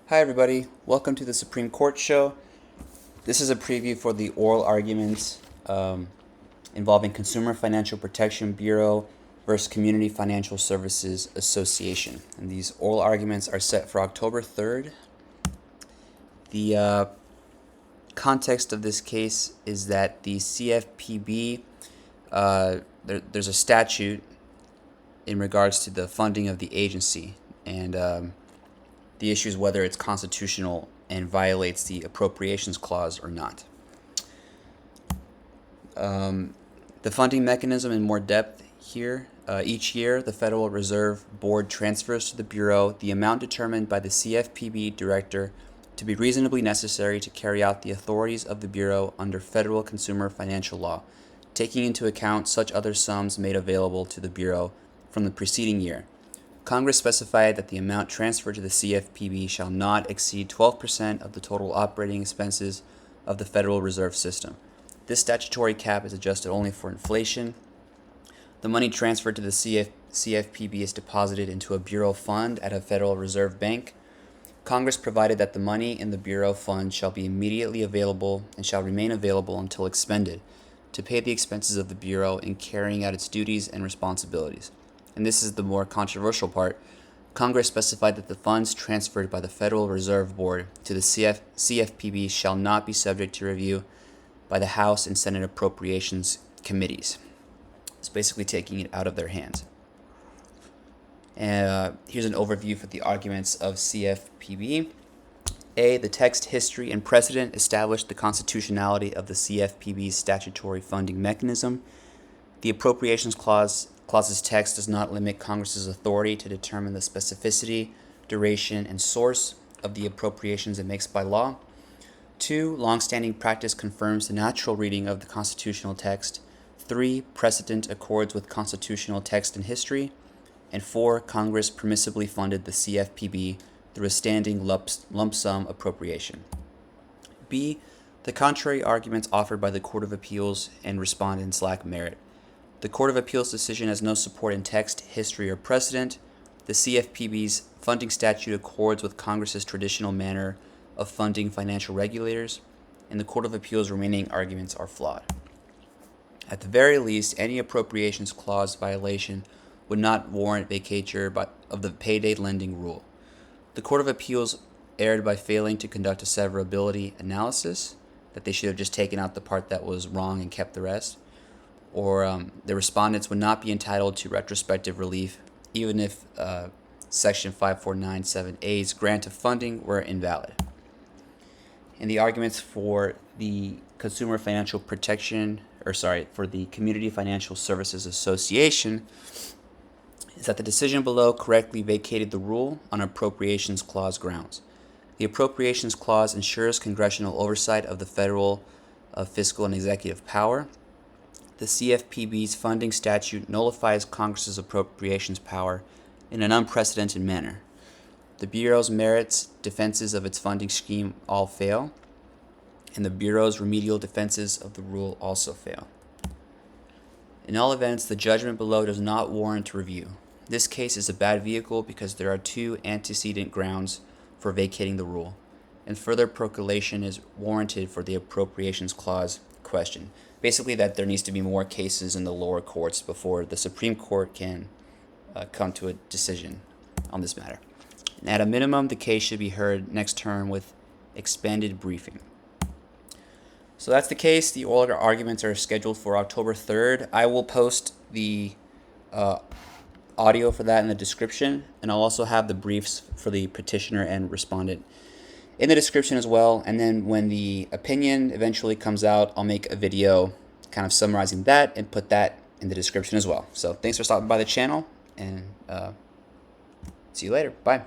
Hi everybody, welcome to the Supreme Court show. This is a preview for the oral arguments involving Consumer Financial Protection Bureau versus Community Financial Services Association. And these oral arguments are set for October 3rd. The context of this case is that the CFPB, there's a statute in regards to the funding of the agency, and the issue is whether it's constitutional and violates the appropriations clause or not. The funding mechanism in more depth here. Each year, the Federal Reserve Board transfers to the Bureau the amount determined by the CFPB director to be reasonably necessary to carry out the authorities of the Bureau under federal consumer financial law, taking into account such other sums made available to the Bureau from the preceding year. Congress specified that the amount transferred to the CFPB shall not exceed 12% of the total operating expenses of the Federal Reserve System. This statutory cap is adjusted only for inflation. The money transferred to the CFPB is deposited into a Bureau fund at a Federal Reserve Bank. Congress provided that the money in the Bureau fund shall be immediately available and shall remain available until expended to pay the expenses of the Bureau in carrying out its duties and responsibilities. And this is the more controversial part. Congress specified that the funds transferred by the Federal Reserve Board to the CFPB shall not be subject to review by the House and Senate Appropriations Committees. It's basically taking it out of their hands. And here's an overview for the arguments of CFPB. A, the text, history, and precedent established the constitutionality of the CFPB's statutory funding mechanism. The Appropriations Clause's text does not limit Congress's authority to determine the specificity, duration, and source of the appropriations it makes by law. 2, longstanding practice confirms the natural reading of the constitutional text. 3, precedent accords with constitutional text and history. And 4, Congress permissibly funded the CFPB through a standing lump sum appropriation. B, the contrary arguments offered by the Court of Appeals and respondents lack merit. The Court of Appeals decision has no support in text, history, or precedent. The CFPB's funding statute accords with Congress's traditional manner of funding financial regulators, and the Court of Appeals' remaining arguments are flawed. At the very least, any appropriations clause violation would not warrant vacatur of the payday lending rule. The Court of Appeals erred by failing to conduct a severability analysis, that they should have just taken out the part that was wrong and kept the rest. Or the respondents would not be entitled to retrospective relief even if Section 5497A's grant of funding were invalid. And the arguments for the Consumer Financial Protection, for the Community Financial Services Association is that the decision below correctly vacated the rule on Appropriations Clause grounds. The Appropriations Clause ensures congressional oversight of the federal fiscal and executive power. The CFPB's funding statute nullifies Congress's appropriations power in an unprecedented manner. The Bureau's merits defenses of its funding scheme all fail, and the Bureau's remedial defenses of the rule also fail. In all events, the judgment below does not warrant review. This case is a bad vehicle because there are 2 antecedent grounds for vacating the rule, and further percolation is warranted for the Appropriations Clause question. Basically, that there needs to be more cases in the lower courts before the Supreme Court can come to a decision on this matter. And at a minimum, the case should be heard next term with expanded briefing. So that's the case. The oral arguments are scheduled for October 3rd. I will post the audio for that in the description, and I'll also have the briefs for the petitioner and respondent in the description as well. And then when the opinion eventually comes out, I'll make a video kind of summarizing that and put that in the description as well. So thanks for stopping by the channel, and see you later. Bye.